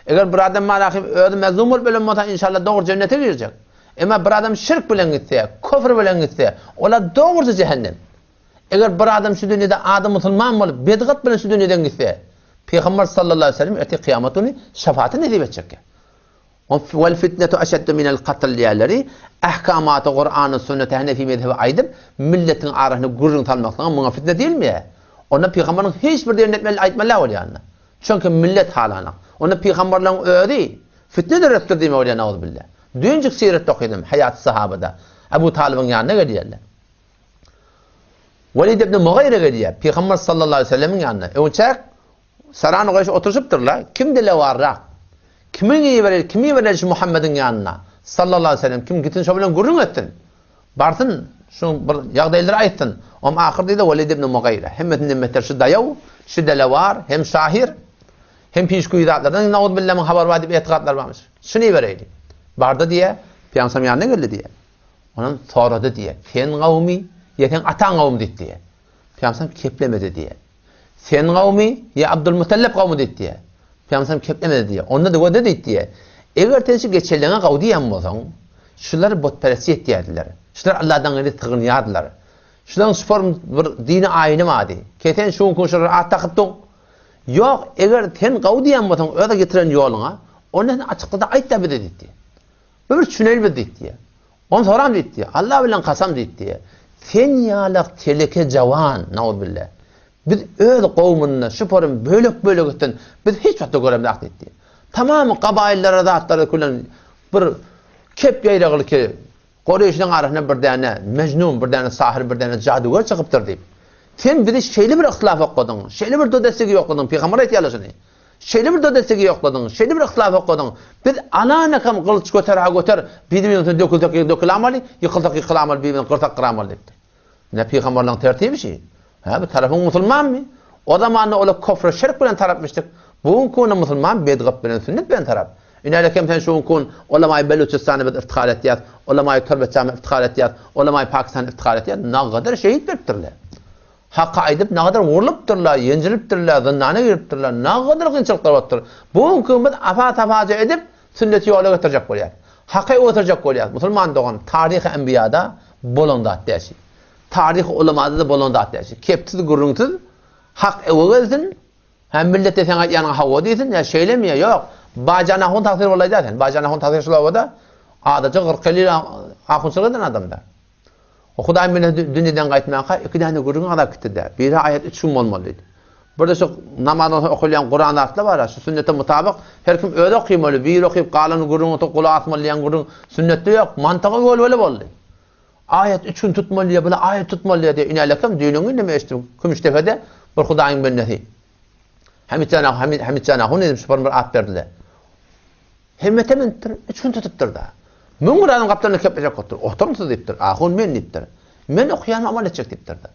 Eğer bir adam malakim öldü mezlum olup ölen olsa inşallah doğru cennete girecek. Ama bir adam şirk bilen gitse, küfür bilen gitse, ola doğrusu cehennem. Eğer bir adam şu dünyada adam Müslüman olup bedgat bilen şu dünyadan gitse, Peygamber sallallahu aleyhi ve sellem eti kıyametini şefaatini edip edecek. Vel fitnetu eşeddu minel katl diğerleri ahkamatı Kur'an'ın sünneti Hanefi mezhebi aydıp milletin arasını gurrun talmaktan buna fitne değil mi? Ona Peygamber'in hiçbir değerini etmeli aytmalı oluyor yani. Çünkü millet halana. Ona Peygamber'in öğreti fitne de röptür değil mi oluyor neuzbillah. Düncük siret okudum hayat-ı sahabada. Ebu Talib'in yanına geliyorlar. Velid ibn Mughire geliyor. Peygamber sallallahu aleyhi ve sellem'in yanına. Uçak saranı koyuş oturuşuptırlar. Kim de levarrak? Kimi verir Muhammed'in yanına? Sallallahu aleyhi ve sellem. Kim gittin şöyle gurrun ettin. Bartın şu yağdayları ayttın. Ama ahirde de Velid ibn Mughire. Hem nimmetler şu dayav, şu delevar, hem şahir, hem pişkuydatlardan naud billahi haber vadip etikatlar varmış. Şunu vereydi. Barda diye Peygamber yanına geldi diye. Onun soradı diye. Sen kavmi ya sen atan kavmi dedi diye. Peygamber keplemedi diye. Sen kavmi ya Abdülmuttalib kavmi dedi diye. Peygamber keplemedi diye. Onda da o dedi diye. Eğer tensi geçerlerine kavdiyan olsan, şuları botperesti ettiler. Şular Allah'tan geri tığınyadılar. Şuların spor bir dini ayini madi. Keten şun konuşur atakıttın. Yok eğer sen kavdiyan olsan öyle getiren yoluna ondan açıkta ayet tabi dedi diye. Böyle çünel bir dedi diye. Onu soran dedi diye. Allah bilen kasam dedi diye. Sen yalak teleke cavan naudbillah. Biz öyle kavminle sporun bölük ettin. Biz hiç vakti göremdik dedi diye. Tamamı kabaillere dağıtları kullan bir kep yayrağılı ki Kureyş'in arasında bir tane mecnun, bir tane sahir, bir tane cadugar çıkıptır deyip. Sen bir de şeyli bir ihtilaf okudun, şeyli bir dödesigi okudun, Peygamber etiyalısını. Şeyli bir dödesigi okudun, şeyli bir ihtilaf okudun. Biz alana kam kılıç göter, birbirimizi dökül amali, yıkıltak amali, birbirimizi kırtak amali deyiptir. Ne Peygamber'in tertibi şey? Ha, bir tarafın Müslüman mı? O zamanla öyle kofra şirk bilen tarafmıştık. Bugün konu Müslüman bedgap bilen sünnet bilen taraf. İnale kem sen şu kun ulemayı Beluçistan'ı bir iftihar etiyat, ulemayı Türkmenistan'ı iftihar etiyat, ulemayı Pakistan'ı iftihar etiyat. Ne kadar şehit veriptirler. Hakka edip ne kadar vurulupturlar, yenciliptirler, zindana giriptirler. Ne kadar kınçılıklar vardır. Bu hükümet afaca edip sünneti yola götürecek oluyor. Hakka götürecek oluyor. Müslüman doğan tarih-i enbiyada bolonda atlayışı. Tarih ulemada da bolonda atlayışı. Kepsiz gurruntsuz hak evegelsin. Hem millet de sana yanına hava değilsin ya şeylemiyor yok. Bacanahun takdir olay zaten. Bacanahun takdir olay adaca 40 yıl akınsılıdan adamda. O Hudayın beni dünyadan kayıtmaya iki tane gurrun adam gitti de. Biri ayet 3 gün olmalıydı. Burada şu namazdan okuyan Kur'an aslı var ya, şu sünnete mutabık her kim öyle okuymalı. Bir okuyup kalanı gurrun kulağı atmalıyan gurrun sünnette yok. Mantığı öyle oldu. Ayet 3 gün tutmalı ya, böyle ayet tutmalı ya diye inalekem düğünün ne mi eştim? Kümüştefede bir Hudayın benneti. Hamid Canahun dedim süper bir at verdiler. Hemmete mintir, 3 gün tutuptur da. Men Kur'an'ın kaptanını kepecek otur. Oturmuşuz deyiptir. Ahun men deyiptir. Men okuyan amal edecek deyiptir da.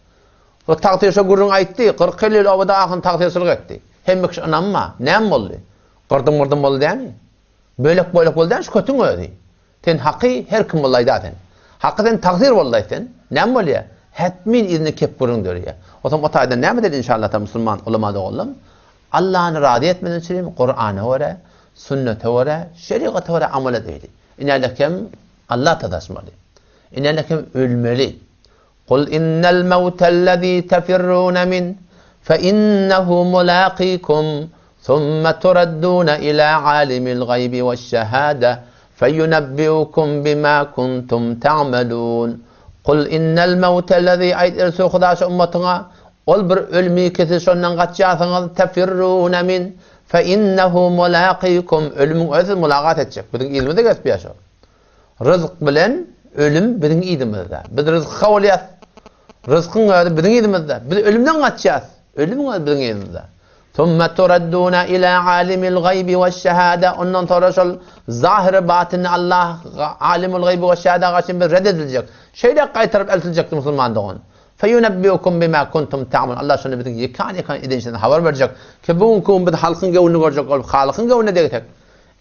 O takdirse gurrun aytti. 40 yıl ovada ahun takdirsilik etti. Hemmek şu anamma. Nem oldu? Kırdım oldu değil mi? Bölük oldu değil mi? Şu kötün ödü. Ten hakkı her kim olaydı zaten. Hakkı ten takdir olaydı. Nem oluyor? Hetmin izini kep burun diyor ya. O zaman o tayda ne mi dedi inşallah da Müslüman olamadı oğlum? Allah'ın razı etmeden için Kur'an'a öyle, sünnete öyle, şeriata öyle amel edeydi. İnanırken Allah tadaşmalı. İnanırken ölmeli. Kul innel mevtellezî tefirrûne min fe innehu mulâkîkum thumme turaddûne ilâ âlimil gaybi ve şehâde feyunebbiukum bimâ kuntum ta'melûn. Kul innel mevtellezî ait irsu Hudaşa ummatına ol bir ölümü kesiş ondan kaçacağınız tefirrûne min fe innehu mulâkîkum ölümün özü mülâgat edecek. Bizim ilmide geçmiyor şu. Rızık bilen ölüm bizim idimizde. Biz rızık kavliyat. Rızkın özü bizim idimizde. Biz ölümden kaçacağız. Ölümün özü bizim idimizde. Thumme turaddûne ilâ âlimil gaybi ve şehâde. Ondan sonra şu zahir batını Allah alimul gaybi ve şehâde karşı bir reddedilecek. Şeyle kaytarıp eltilecekti Müslümanlığın. Feyunebbiukum bima kuntum ta'malun. Allah şunu bizim yakan edinçten haber verecek ki bugün biz halkın gavunu görecek olup halkın gavunu degetek.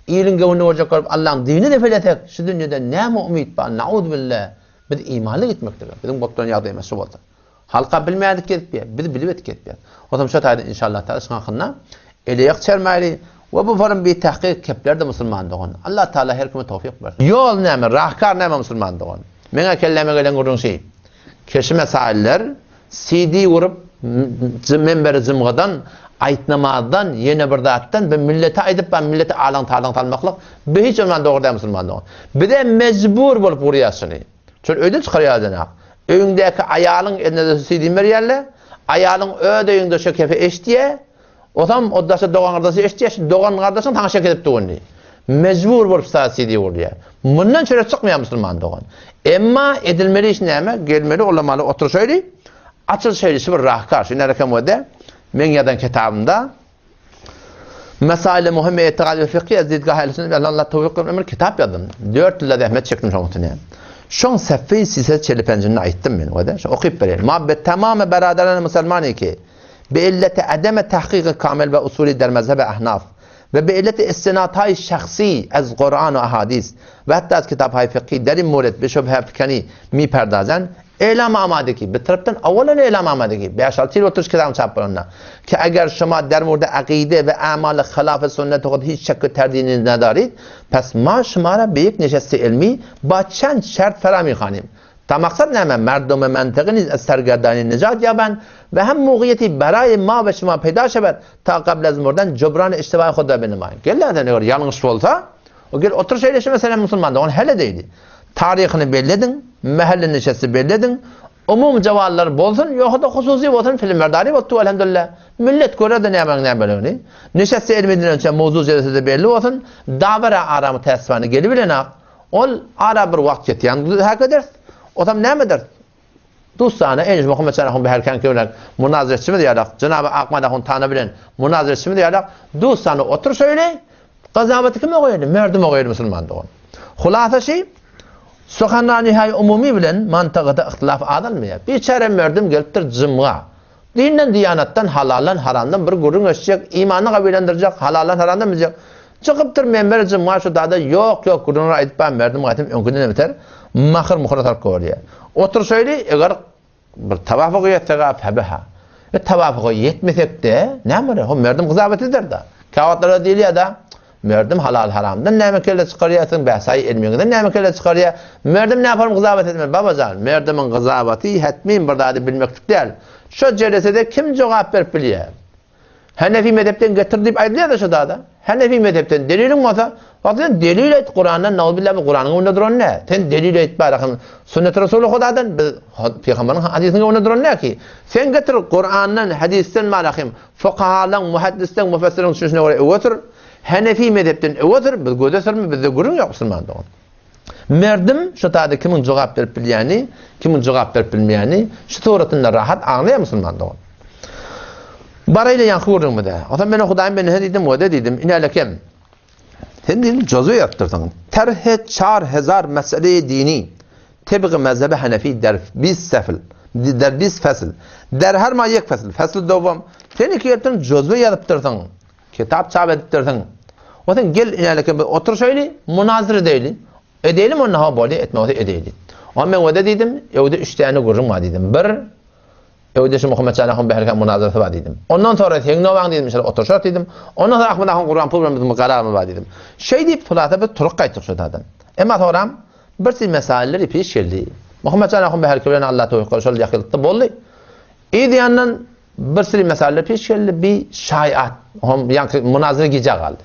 İyinin gavunu görecek olup Allah'ın dinini de feletek. Şu dünyada ne mu'mit ba naud billah. Biz imanlı gitmektir. Bizim boktan yağdayımız şu oldu. Halka bilmedik ketpiye. Biz bilip ketpiye. O zaman şu tayda inşallah taala şunaqınna eleyek çermeli ve bu form bir tahqiq kepler de Müslümanlığın. Allah Teala her kime tevfik versin. Yol näme, rahkar näme Müslümanlığın. Mene kelleme gelen gurun şey. Keşi mesailler CD vurup minberi zımgadan aytnamadan yeni bir zattan ve millete aydıp ben millete alan talmaklık bir hiç ondan doğru Müslümanlığın. Bir de mecbur bolup vuruyasını. Çünkü öyle çıkarıyordun ha. Öğündeki ayalın elinde CD meriyerle ayalın ödeyinde şu kefe eştiye o zaman oddası doğan kardeşi eştiye doğan kardeşin tana şek edip doğun diye. Mecbur bolup sana CD vuruyor. Bundan şöyle çıkmıyor Müslümanlığın. Emma edilmeli iş neyme? Gelmeli olamalı otur söyle. Açıl söylesi bir rahkar. Şimdi rakam o da Menya'dan kitabında Mesail-i Muhimme İtikad ve Fıkhi Ezdidgah Ehlisi'nin Allah tevfik ömür kitap yazdım. 4 yılda Ahmet çektim şu muhtine. Şun seffi size çelipencini ayttim ben o da. Şu okuyup vereyim. Muhabbet tamamı beraderlerine Müslümanı ki bi illeti ademe tahkiki kamil ve usulü der mezhebe ahnaf ve bi illeti istinatay şahsi az Kur'an ve ahadis ve hatta az kitap-ı fıkhi derin muret bi şubhe fikani mi perdazen e'lam amadeki bir taraftan evvelen e'lam amadeki 5-6 yıl oturuş kitabını çaplarına ki eğer şuma der murda akide ve amal hilaf sünnet o hiç şek terdiniz nedarit pes ma şumara büyük neşesi ilmi ba çend şart ferami hanim ta maksat ne merdum menteginiz az sergerdani necat yaban ve hem muğiyeti berای ma ve şuma peyda şebet ta qabl az murdan cebran iştibai xuda benimay gellerden eğer yanlış olsa o gel otur şeyleşme mesela Müslümanlar onu hele değildi. Tarihini belledin, mahalle neşesi belledin, umum cevallar bolsun, yok da hususi olsun filmlerdari oldu elhamdülillah. Millet göre de ne böyle neşesi elmeden önce mevzu ziyareti belli olsun, davara aramı tesvanı gelibilen ol ara bir vakt yetiyan hakikaten o zaman ne midir? Dostane en Muhammed sallallahu aleyhi ve sellem köyler münaziresi mi diyorlar? Cenab-ı Akmada onu tanıbilen münaziresi mi diyorlar? Dostane otur söyle, kazabeti kime koyuyor? Merdim koyuyor Müslüman doğun. Hulasa şey Sokanlar nihai umumi bilen mantıqada ihtilaf adılmıyor. Bir çare merdim geliptir zımga. Dinden diyanattan halallan haramdan bir gurun öşecek, imanı kabilendirecek, halallan haramdan bilecek. Çıkıptır member zımga şu dağda yok gurunlar ayıp ben merdim ayıtım önkünden biter. Mahır muhratar koruyor. Otur söyle eğer bir tavafıqı yetteğe febeha. Tavafıqı yetmesek de ne var? O merdim kızabetidir da. Kavatlara değil ya da merdim halal haramdan ne mekelle çıkarıyorsun behsayı ilmiğinden ne mekelle çıkarıyor merdim ne yaparım kızabet etmez babacan merdimin kızabeti hatmin bir daha bilmektik değil şu celesede kim cevap verip biliyor Hanefi mezhepten getirdiğip aydılıyor da şu dağda Hanefi mezhepten delilin olsa bakın delil et Kur'an'dan naubillah Kur'an'ın önünde duran ne sen delil et barakın sünnet Resulü Hudadan Peygamber'in hadisine önünde duran ne ki sen getir Kur'an'dan hadisten malakim fukahadan muhaddisten müfessirin düşününe göre otur Hanefi mezhepten ötür biz gödesirmi bizde gurun yok Müslüman doğun. Merdim şu tadı kimin cevap verip bilyani, kimin cevap verip bilmeyani şu suratında rahat anlıyor Müslüman doğun. Barayla yankıyorum mu da? O zaman ben okudayım ben dedim o da dedim inalekem. Sen dedim cazı yaptırdın. Terhe 4000 mesele dini. Tabi mezhebe Hanefi der biz sefil. Der biz fasıl. Der her ma yek fasıl. Fasıl dovam. Sen iki yaptın cazı yaptırdın. Kitap çap ettirdin. O zaman gel inalekem otur söyle münazır edelim. Edelim onu ha böyle etme o edelim. Ama ben öde dedim, evde 3 tane gurrum var dedim. Bir, evde şu Muhammed Canah'ın beherken münazarası var dedim. Ondan sonra Tengno var dedim, mesela oturuşat dedim. Ondan sonra Ahmet Ahun Kur'an programımızın kararı var dedim. Şey deyip tulata bir turuk kaytık şu adam. Ama sonra bir sürü meseleler ipiş geldi. Muhammed Canah'ın beherken Allah tevhik şöyle yakılıktı bollu. İyi diyandan bir sürü meseleler ipiş geldi. Bir şayat, yani münazara gece kaldı.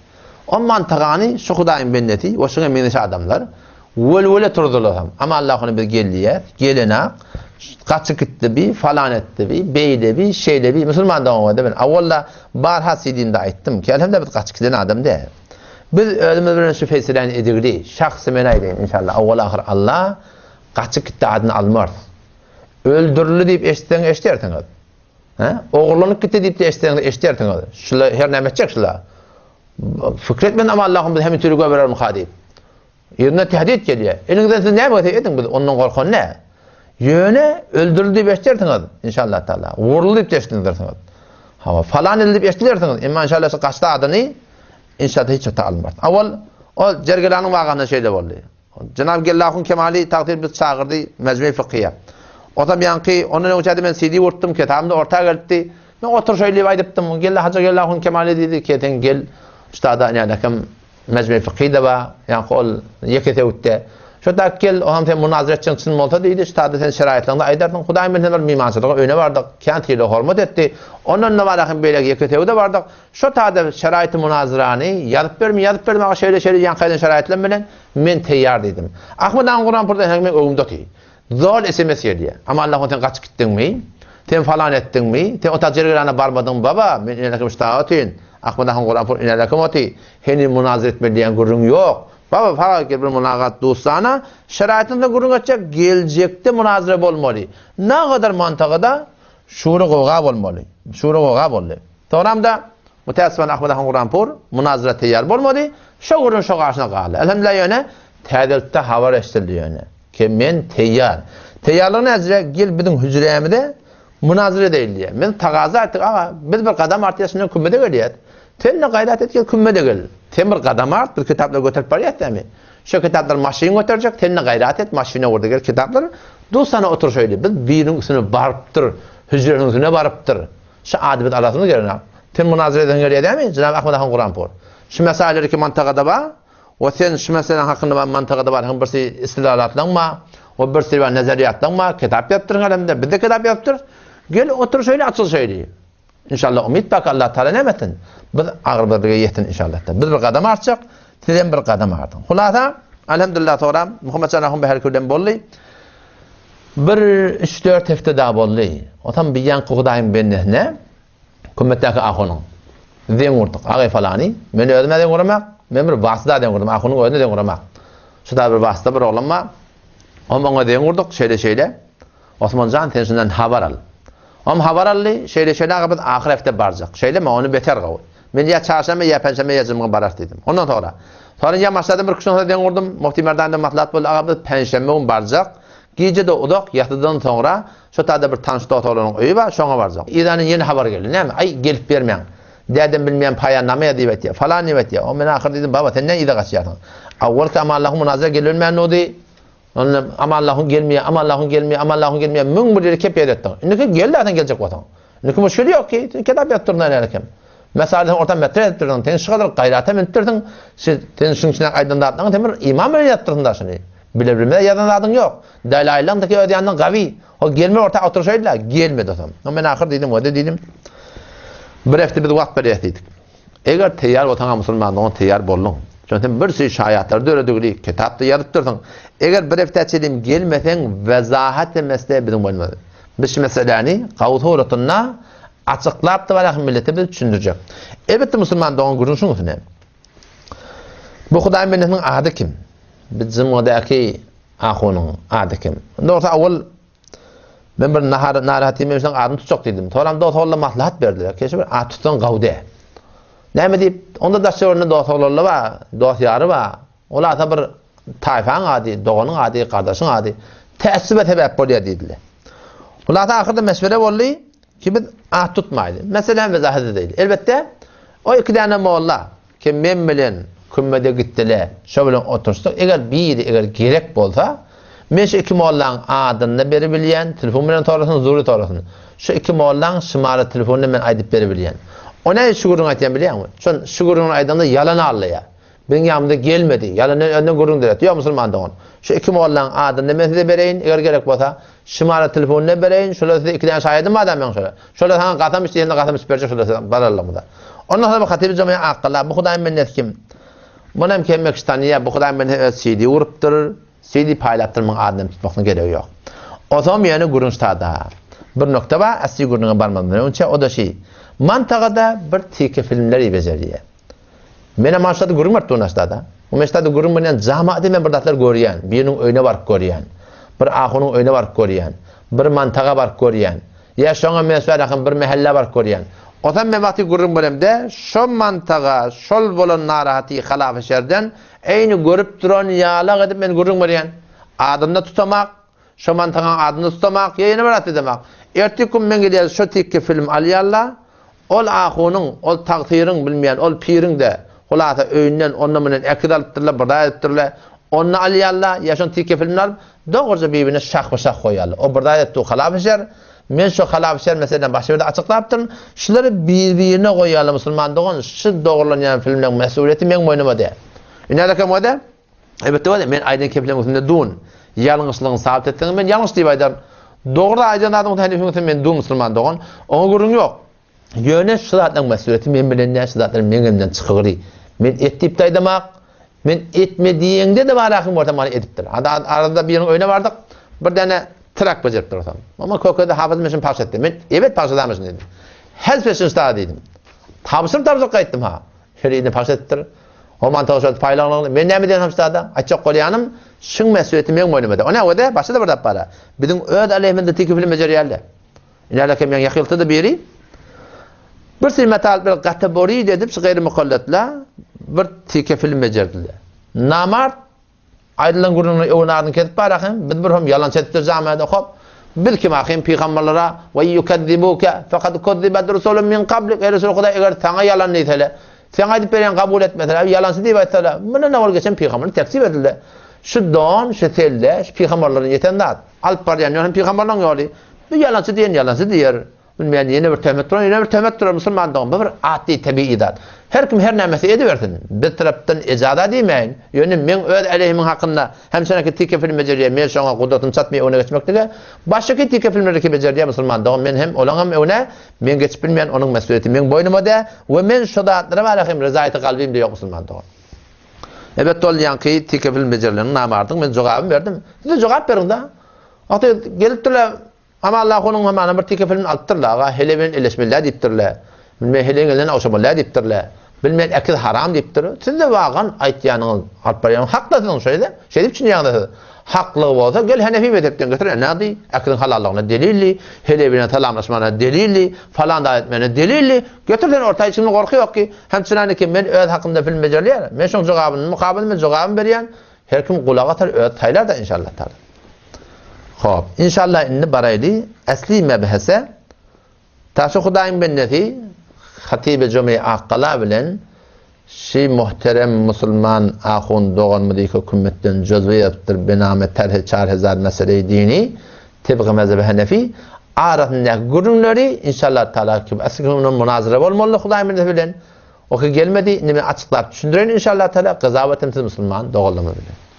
O mantığını şu Hudayın benneti, o şuna menişe adamlar völ turdular. Ama Allah onu bir geldiye, gelene kaçı gitti bir, falan etti bir, beyle bir, şeyle bir, Müslüman da olmadı. Ben avvalla barha sidinde ayttim ki, elhamdülillah bir kaçı giden adam değil. Biz ölümümüzün şu feyselerini edigli, şahsı menaydeyin inşallah. Avvalla ahir Allah kaçı gitti adını almaz. Öldürülü deyip eşitlersiniz. Oğurlanıp gitti deyip de eşitlersiniz. Şula her ne edecek şula? Fikretmen ama Allah'ım biz hemen türlü göberer muhadip. Yerine tehdit geliyor. Elinizden siz ne yapıyorsunuz? Edin biz ondan korkun ne? Yöne öldürüldüğü beşlersiniz inşallah Teala. Vurulup beşlersiniz. Hava falan edilip beşlersiniz. Ama inşallah kaçta adını inşallah hiç hata almaz. Avval o cergelanın vağanına şeyde oldu. Cenab-ı Allah'ın kemali takdir biz çağırdı mecmu fıkhiye. O da yankı onun uçadı ben CD vurttum kitabımda ortaya geldi. Ben otur şöyle vaydıptım. Gel Hacı Allah'ın kemali dedi ki sen gel ustada yani kam mecmu fıkhi de var. Yani kol yekete utte. Şu da gel o ham sen münazara çıksın molta dedi. Ustada sen şeraitlerinde aydardın. Hudayın ben mimansızlığa öne vardık. Kentiyle hürmet etti. Onun ne var böyle yekete de vardık. Şu da şeraiti münazarani yazıp verme şöyle yankaydan şeraitler bilen men tayyor dedim. Ahmet Han Kur'an burada hemen öğümdeki. Zor SMS diye. Ama Allah'ın sen kaç gittin mi? Sen falan ettin mi? Sen o tacirlerine barmadın baba. Men inelakim istağatin. Ahmet Han Kur'an inelakim oti. Henüz münazara etme diyen gurun yok. Baba falan bir mülakat dostana şeraitinde gurun açacak gelecekte münazara olmalı. Ne kadar mantıkda şuuru goga olmalı. Şuuru goga olmalı. Doğramda müteassifen Ahmet Han Kur'an münazara tayyor olmalı. Şu gurun şu karşına kaldı. Elhamdülillah yani tədiltdə havar estirdi yani. Ki men tayyor. Tayyorluğun azra gel bizim hücremizde münazara deyildi. Men taqaza ettik ağa biz bir qadam artıyasından kümmede geliyat. Sen ne gayret et gel kümmede gel. Sen bir qadam art bir kitaplar götürüp bariyat mi? Şu kitaplar maşin götürecek. Sen ne gayret et maşine orada gel kitaplar. Du sana otur şöyle. Biz birinin üstüne barıptır. Hücrenin üstüne barıptır. Şu adibet arasını gelin. Sen münazara eden geliyor değil mi? Cenab-ı Ahmet Han Kur'an por. Şu meseleleri ki mantıqada var. O sen şu meselenin hakkında mantıqada var. Birisi istilalatlanma. O birisi var nezariyatlanma. Kitap yaptırın alemde. Bir de kitap yaptır. Gel otur şöyle açıl şöyle. İnşallah umid bak Allah Teala nemetin. Biz ağır bir yetin inşallah. Biz bir qadam artacak. Sizden bir qadam artın. Hulasa elhamdülillah to'g'ri Muhammed Canahun behar kuldan bolli. Bir 3-4 hafta da bolli. Otam biyan Hudayın bennehne. Kummetdagi axunun. Den vurduk. Ağay falani. Men özüme den vurmak. Men bir vasıda den vurdum. Axunun özüne den vurmak. Şuda bir vasıda bir oğlum var. Onunla den vurduk. Şeyle. Osmancan tensinden haber al. Haber aldı. Şeyle ağabey ahir hafta baracak. Şeyle mi onu beter qav. Men ya çarşamba ya perşembe ya cuma barar dedim. Ondan sonra ya masladım bir kuşun den vurdum. Mufti Merdan'da matlat bo'ldi. Ağabey perşembe on baracak. Gece de odak yatıdan sonra şu taada bir tanış doktorun uyu var. Şoňa baracak. İdanın yeni haber geldi. Näme? Ay gelip bermeň. Dedim bilmeyen paya namaya diyet ya falan diyet ya. O men ahir dedim baba sen ne ida kaçyatın? Awwal ki Allah'ın münazara gelilmeyen o di. Ama Allah'ın gelmiyor, ama Allah'ın gelmiyor. Mün bir yere kepiyet ettin. İndiki geldi zaten gelecek vatan. İndiki müşkül yok ki. Kitap yaptırdın nelerken. Mesela orta metre ettirdin. Sen şu kadar gayrata ettirdin. Sen şunun içine aydınlattın. Temir imam öyle yaptırdın da şunu. Bilebilmede yazanladın yok. Dalail'deki ödeyanın gavi. O gelme orta oturuşaydılar. Gelmedi o zaman. Ben ahir dedim, o da dedim. Bir hafta bir vakt beriyetiydik. Eğer teyar otana Müslüman onu teyar bollun. Çünkü bir sürü şayatlarda öyle dögülü kitapta yazıptırdın. Eğer bir hafta çelim gelmesen vezahat mesleği bizim olmadı. Biz meseleni kavut uğratına açıklayıp da var millete biz düşündürecek. Elbette Müslüman doğan gurunsunuz ne? Bu Hudayın bennehinin adı kim? Bizim oradaki ahunun adı kim? Doğrusu avval ben bir narahatime için adını tutacak dedim. Sonra doktorla maslahat verdiler. Keşke bir ad tutan gavde. Ne deyip onda da şöyle doktorlarla var, dosyarı var. Ola da bir tayfan adı, doğanın adı, kardeşin adı. Tesbih sebep oluyor dediler. Ola da ahirde meşvere oldu ki biz ad tutmaydı. Mesela vezahede değil. Elbette o iki tane molla ki men bilen kümmede gittiler. Şöyle otursak eğer gerek bolsa Men şu iki mollan adını beri bilyen, telefon bilen torasını, zuri torasını. Şu iki mollan şımara telefonunu men aydıp beri bilyen. Ona şu gurun aytayan bilyen mi? Şu gurun aytanda yalanı allaya. Ben yanımda gelmedi. Yalanı önden gurun diret. Ya Müslüman da on. Şu iki mollan adını men size bereyin, eğer gerek bolsa şımara telefonunu bereyin. Şöyle size iki tane şahidim adam ben şöyle. Şöyle sana qatam isteyende qatam isperce şöyle barallamda. Ondan sonra hatibi camiye aqalla bu Hudaym men netkim. Bunam Kemekistaniya bu Hudaym men CD uruptur. CD paylattırmın adını tutmakın gereği yok. O zaman yani gurunçtada bir nokta var, asli gurunğa barmadan önce o da şey, mantığada bir tiki filmleri beceriye. Mena maşada gurun var tuğnaştada. O meştada gurun binen cemaati men birdatlar görüyen, birinin öyne var görüyen, bir ahunun öyne var görüyen, bir mantığa var görüyen, ya şoňa mesele bir mahalla var görüyen. O zaman men vakti gurun bilemde, şo mantığa, şol bolan narahati halafı şerden, eyni görüp duran yağlaq edip men gurun bilen. Adını tutamak, şu mantığın adını tutamak, yayını barat edemek. Ertikum men gidiyor şu tiki film aliyalla, ol ahunun, ol takdirin bilmeyen, ol pirin de, hulata öyünden, onunla ekidalıttırla, bırdayettirle, onunla aliyalla, yaşın tiki filmler, doğruca birbirine şak koyarlar. O bırdayettu halafışer, men şu halafışer meseleden başka bir de açıklayaptım, şunları birbirine koyarlar Müslüman şu doğrulanan filmlerin mesuliyeti men boynuma de. İnadaka moda? Evet de men aydın keplemesinde dun. Yalnızlığın sabit ettiğini men yanlış deyip aydın. Doğru aydın adamın tanifin men dun Müslüman doğan. Ona gurun yok. Yöne şulatın mesuliyeti men bilenler şulatların menimden çıkıgırı. Men ettiğip daydamak, men etmediğinde de var akım ortamını ediptir. Arada birinin oyuna vardık, bir tane trak beceriptir ortam. Ama kökede hafızım için parça etti. Men evet parçalamışsın dedim. Her peşin stada dedim. Tabısır kayıttım ha. Şöyle yine parça ettir. O mantığı şöyle paylanılır. Men näme diýen hamstada? Açık golyanım, şun mesuliyeti men boynumda. Ona öde başda bir dap bara. Bizim öd aleyhimde teki film becerýärler. Inalaka men ýakyltydy beri. Bir silmetal bir kategori dedip gayri mukallatla bir teki film becerdiler. Namart aýdylan gurunun öwnaryny ketip barakym, biz bir hem yalan çetip jamada hop. Bil ki mahim peygamberlere ve yukazzibuka faqad kuzzibat rusulun min qablik. Ey Resul Huda eger taňa yalan diýseler, sen aydıp beren kabul etmediler. Yalansız deyip aytsalar. Buna ne var geçen peygamberin tekzip edildi. Şu don, şu telde, şu peygamberlerin yetendat. Alp baryan yohan peygamberlerin yolu. Bu yalansız diyen yalansız diyer. Bilmeyen yine bir töhmet duran Müslüman doğum. Bu bir adi tabiidat. Her kim her nemesi ediversin. Bir taraftan icada demeyin. Yani men öd aleyhimin hakkında hem seneki tiki film beceriye men şoňa kudratym çatmay ona geçmekdige. Başka tiki filmlerdeki beceriye Müslüman doğum men hem olan hem ona men geçip bilmeyen onun mesuliyeti men boynuma da ve men şudatlara barahim rızayeti kalbimde yok Müslüman doğum. Evet ol yankı tiki film becerilerini namardım men jogabym berdim. Siz jogap berin da. Ata gelipdiler ama Allah onun hemen bir tiki film alttırlar. Hele ben eleşmeler diptirler. Bilmeyen heleğinden aşamalar diptirler. Bilmeyen akıl haram diptir. Siz de vagan aytyanın harparyan hakladın şöyle. Şey dip için yanında. Haklı olsa gel Hanefi mezhepten götür. Ne di? Akılın halallığına delilli, helebine talamlaşmana delilli, falan da etmene delilli. Götürden ortaya için korku yok ki. Hem çınanı ki men öz hakkında film becerliyer. Men şoň jogabını mukabil men jogabym berýän. Her kim gulağa atar öz taylar da inşallah taala. Hop, inşallah indi barayli asli mebhese taşu Hudaýym benneti Hatibi Cumhuriyet Akkala bilen şi muhterem Müslüman ahun doğan hükümetten cüzviyettir bename terhe 4000 mesele dini tibqi mezhebi Hanefi arasında gurunları inşallah taala ki asgının münazara bolmaly Hudaýym bilen o ki gelmedi nime açıklap düşündiren inşallah taala gazawatimsiz Müslüman doğanlama bilen